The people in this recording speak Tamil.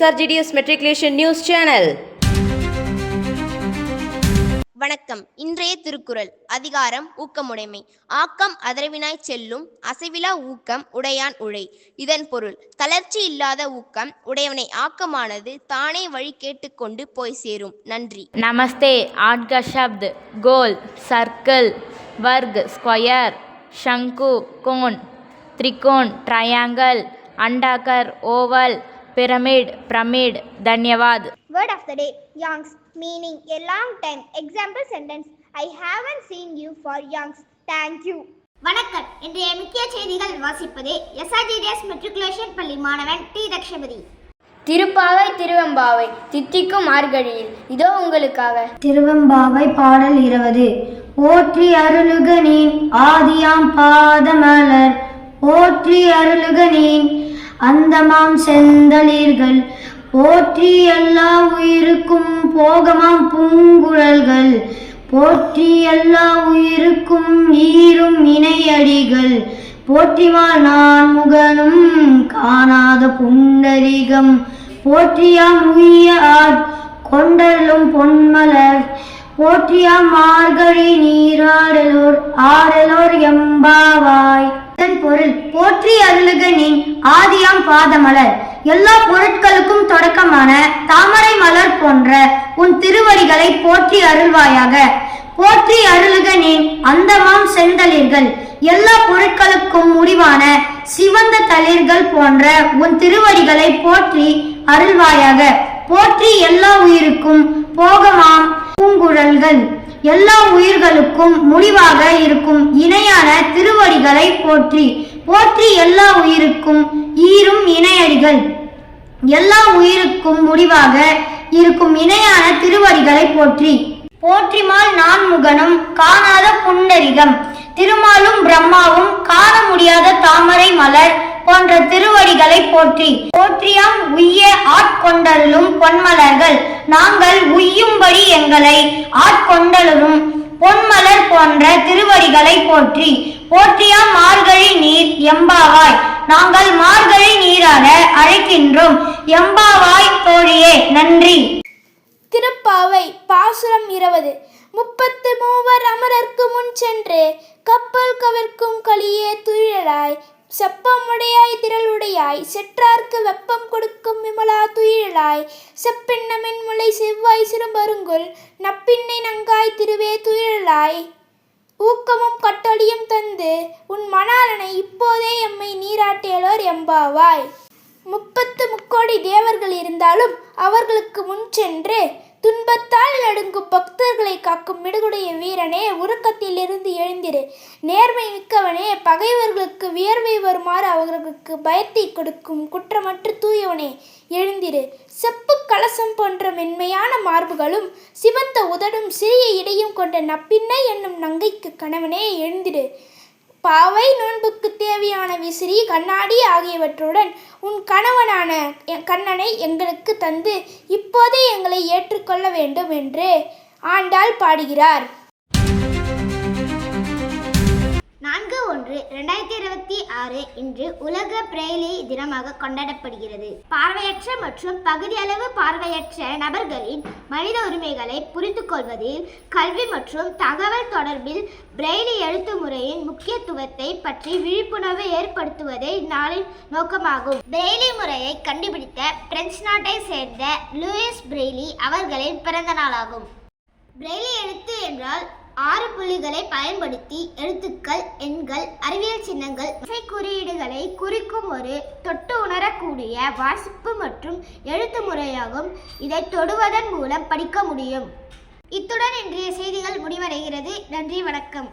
SRGDS Matriculation News Channel. வணக்கம். இன்றைய திருக்குறள். அதிகாரம் ஊக்கமுடைமை. ஆக்கம் அதரவினாய் செல்லும் அசைவிலா ஊக்கம் உடையான் உழை. இதன் பொருள், தளர்ச்சி இல்லாத ஊக்கம் உடையவனை ஆக்கமானது தானே வழி கேட்டுக்கொண்டு போய் சேரும். நன்றி. நமஸ்தே. आठ का शब्द गोल, सर्कल, वर्ग, स्क्वायर, शंकु, कोन, त्रिकोण, ट्रायंगल, अंडाकार, ओवल, pyramid, pyramid. धन्यवाद. Word of the day, yonks, meaning a long time. Example sentence, I haven't seen you for yonks. Thank you. வணக்கம். இன்றைய முக்கிய செய்திகள் வாசிப்பது SRGDS மெட்ரிகுலேஷன் பள்ளி மாணவன் டி. தக்ஷபதி. திருப்பாவை திருவெம்பாவை தித்திக்கும் மார்கழியில் இதோ உங்களுக்காக. திருவெம்பாவை பாடல் 20. போற்றி அருளுக நீன் ஆதியாம் பாதமலர், போற்றி அருளுக நீன் அந்தமாம் செந்தளிர்கள், போற்றி எல்லா உயிருக்கும் போகமாம் பூங்குழல்கள், போற்றி எல்லா உயிருக்கும் ஈரும் இணையடிகள், போற்றிமால் நான் முகனும் காணாத புண்டரிகம், போற்றியாம் உய்ய கொண்டலும் பொன்மலர், போற்றியாம் மார்கழி நீராடலோர் ஆடலோர் எம்பாவாய். இதன் பொருள், போற்றி அருளுக நீன் ஆதியாம் பாதமலர், எல்லா பொருட்களுக்கும் தொடக்கமான தாமரை மலர் போன்ற உன் திருவடிகளை போற்றி அருள்வாயாக. போற்றி அருளுக நீன் அந்தமாம் செந்தளிர்கள், எல்லா பொருட்களுக்கும் முடிவான சிவந்த தளிர்கள் போன்ற உன் திருவடிகளை போற்றி அருள்வாயாக. போற்றி எல்லா உயிருக்கும் போகமாம் பூங்குழல்கள், எல்லா உயிர்களுக்கும் முடிவாக இருக்கும் இணையான திருவடிகளை போற்றி. போற்றி எல்லா உயிருக்கும் ஈரும் இணையடிகள், எல்லா உயிருக்கும் முடிவாக இருக்கும் இணையான திருவடிகளை போற்றி. போற்றிமால் நான் முகனும் காணாத புண்டரிகம், திருமாலும் பிரம்மாவும் காண முடியாத தாமரை மலர் போன்ற திருவடிகளை போற்றி. போற்றியாம் உய்ய ஆட்கொண்டலும் பொன்மலர்கள், நாங்கள் உய்யும்படி எங்களை ஆட்கொண்டலும் பொன்மலர் போன்ற திருவடிகளை போற்றி. போற்றியாம் மார்கழி நீர் எம்பாவாய், நாங்கள் மார்கழி நீராட அழைக்கின்றோம். எம்பாவாய் தோழியே. நன்றி. திருப்பாவை பாசுரம் 20. 33 அமரர்க்கு முன் சென்று கப்பல் கவிர்க்கும் களியே துயிலாய், செப்பமுடையாய் திரளுடையாய், செற்றார்க்கு வெப்பம் கொடுக்கும் விமலா துயிலாய், செப்பின்ன மென்முளை செவ்வாய் சிறுபருங்குல், நப்பின்னை நங்காய் திருவே துயிலாய், ஊக்கமும் கட்டளியும் தந்து உன் மணாலனை இப்போதே எம்மை நீராட்டியலோர் எம்பாவாய். 33 தேவர்கள் இருந்தாலும் அவர்களுக்கு முன் சென்று துன்பத்தால் நடுங்கும் பக்தர்களை காக்கும் மிடுகுடைய வீரனே, உறக்கத்திலிருந்து எழுந்திரு. நேர்மை மிக்கவனே, பகைவர்களுக்கு வியர்வை வருமாறு அவர்களுக்கு பயத்தை கொடுக்கும் குற்றமற்ற தூயவனே, எழுந்திரு. செப்பு கலசம் போன்ற மென்மையான மார்புகளும் சிவந்த உதடும் சிறிய இடையும் கொண்ட நப்பின்னை என்னும் நங்கைக்கு கணவனே, எழுந்திரு. பாவை நோன்புக்கு தேவையான விசிறி கண்ணாடி ஆகியவற்றுடன் உன் கணவனான கண்ணனை எங்களுக்கு தந்து இப்போதே எங்களை ஏற்றுக்கொள்ள வேண்டும் என்று ஆண்டாள் பாடுகிறார். 4/1/2026 இன்று உலக பிரெய்லி தினமாக கொண்டாடப்படுகிறது. பார்வையற்ற மற்றும் பகுதியளவு பார்வையற்ற நபர்களின் மனித உரிமைகளை புரிந்து கொள்வதில், கல்வி மற்றும் தகவல் தொடர்பில் பிரெய்லி எழுத்து முறையின் முக்கியத்துவத்தை பற்றி விழிப்புணர்வு ஏற்படுத்துவதே இந்நாளின் நோக்கமாகும். பிரெய்லி முறையை கண்டுபிடித்த பிரெஞ்சு நாட்டை சேர்ந்த லூயிஸ் பிரெய்லி அவர்களின் பிறந்த நாளாகும். பிரெய்லி எழுத்து என்றால் 6 புள்ளிகளை பயன்படுத்தி எழுத்துக்கள், எண்கள், அறிவியல் சின்னங்கள், இசை குறியீடுகளை குறிக்கும் ஒரு தொட்டு உணரக்கூடிய வாசிப்பு மற்றும் எழுத்து முறையாகும். இதை தொடுவதன் மூலம் படிக்க முடியும். இத்துடன் இன்றைய செய்திகள் முடிவடைகிறது. நன்றி, வணக்கம்.